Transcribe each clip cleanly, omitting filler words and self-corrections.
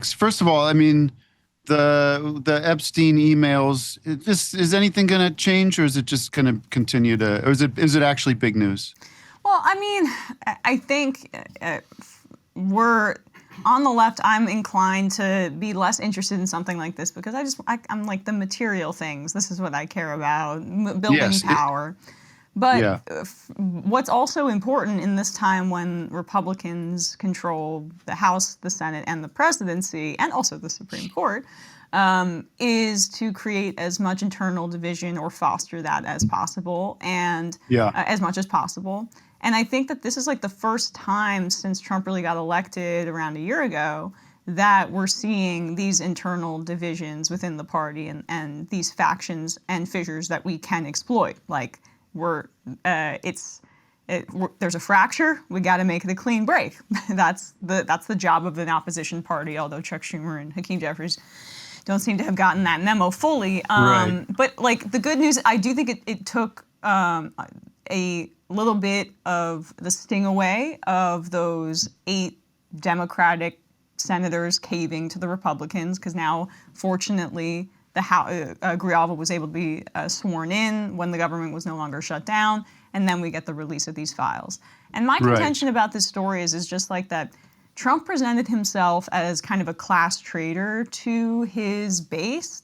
First of all, I mean, the Epstein emails. Is anything going to change, or is it just going to continue to, or is it actually big news? Well, I mean, I think we're on the left. I'm inclined to be less interested in something like this because I'm like the material things. This is what I care about, building power. But what's also important in this time when Republicans control the House, the Senate, and the presidency, and also the Supreme Court, is to create as much internal division or foster that as possible, and as much as possible. And I think that this is like the first time since Trump really got elected around a year ago that we're seeing these internal divisions within the party and these factions and fissures that we can exploit. Like, there's a fracture. We got to make it a clean break. That's the job of an opposition party. Although Chuck Schumer and Hakeem Jeffries don't seem to have gotten that memo fully. Right. But like the good news, I do think it took a little bit of the sting away of those 8 Democratic senators caving to the Republicans, because now, fortunately, Grijalva was able to be sworn in when the government was no longer shut down, and then we get the release of these files. And my contention about this story is just like that Trump presented himself as kind of a class traitor to his base.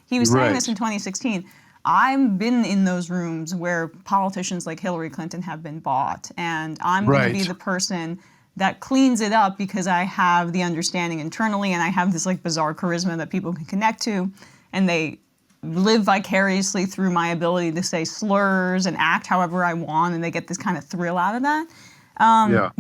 He was saying this in 2016. I've been in those rooms where politicians like Hillary Clinton have been bought, and I'm going to be the person that cleans it up because I have the understanding internally and I have this like bizarre charisma that people can connect to, and they live vicariously through my ability to say slurs and act however I want, and they get this kind of thrill out of that.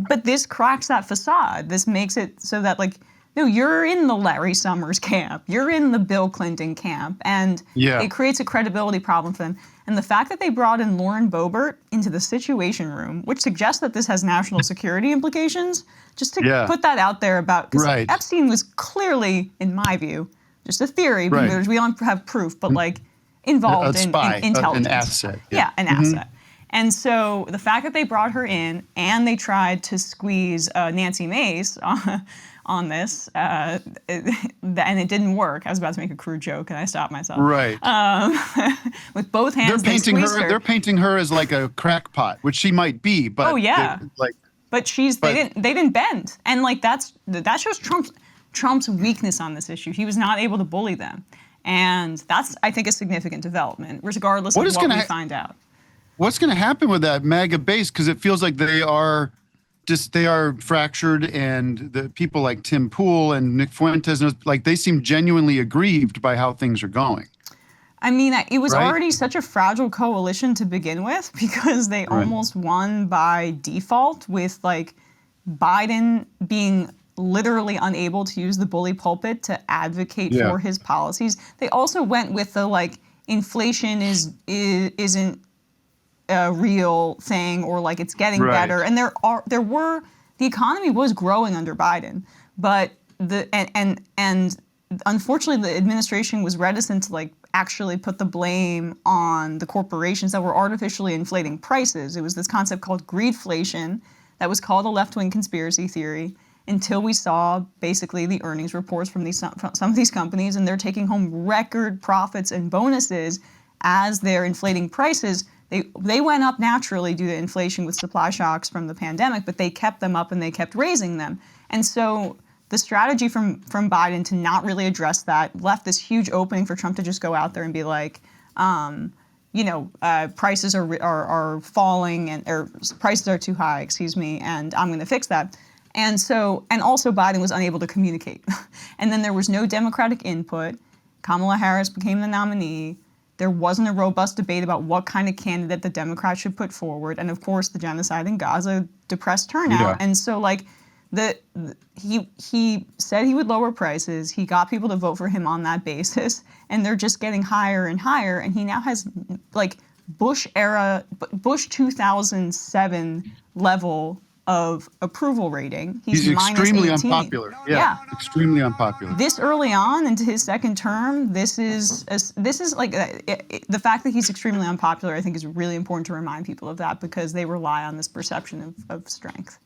But this cracks that facade. This makes it so that, like, no, you're in the Larry Summers camp. You're in the Bill Clinton camp. And it creates a credibility problem for them. And the fact that they brought in Lauren Boebert into the Situation Room, which suggests that this has national security implications, just to put that out there about, because Epstein was clearly, in my view, just a theory, because we don't have proof, but like involved in intelligence. An asset. An asset. And so the fact that they brought her in and they tried to squeeze Nancy Mace on this, and it didn't work. I was about to make a crude joke and I stopped myself. Right. With both hands, they're painting her as like a crackpot, which she might be, but but they didn't bend, and like that shows Trump's weakness on this issue. He was not able to bully them, and that's, I think, a significant development, regardless of what we find out. What's going to happen with that MAGA base? Because it feels like they are fractured, and the people like Tim Pool and Nick Fuentes, like, they seem genuinely aggrieved by how things are going. I mean, it was already such a fragile coalition to begin with, because they almost won by default, with like Biden being literally unable to use the bully pulpit to advocate for his policies. They also went with the like inflation isn't a real thing, or like it's getting better, and the economy was growing under Biden, but and unfortunately the administration was reticent to like actually put the blame on the corporations that were artificially inflating prices. It was this concept called greedflation that was called a left-wing conspiracy theory, until we saw basically the earnings reports from some of these companies, and they're taking home record profits and bonuses as they're inflating prices. They went up naturally due to inflation with supply shocks from the pandemic, but they kept them up and they kept raising them. And so the strategy from Biden to not really address that left this huge opening for Trump to just go out there and be like, prices are falling, or prices are too high, and I'm going to fix that. And also Biden was unable to communicate. And then there was no Democratic input. Kamala Harris became the nominee. There wasn't a robust debate about what kind of candidate the Democrats should put forward. And of course, the genocide in Gaza depressed turnout. And so like he said he would lower prices. He got people to vote for him on that basis. And they're just getting higher and higher. And he now has like Bush 2007 level of approval rating. He's extremely -18. unpopular. Extremely unpopular. This early on into his second term, this is like the fact that he's extremely unpopular, I think, is really important to remind people of that, because they rely on this perception of strength.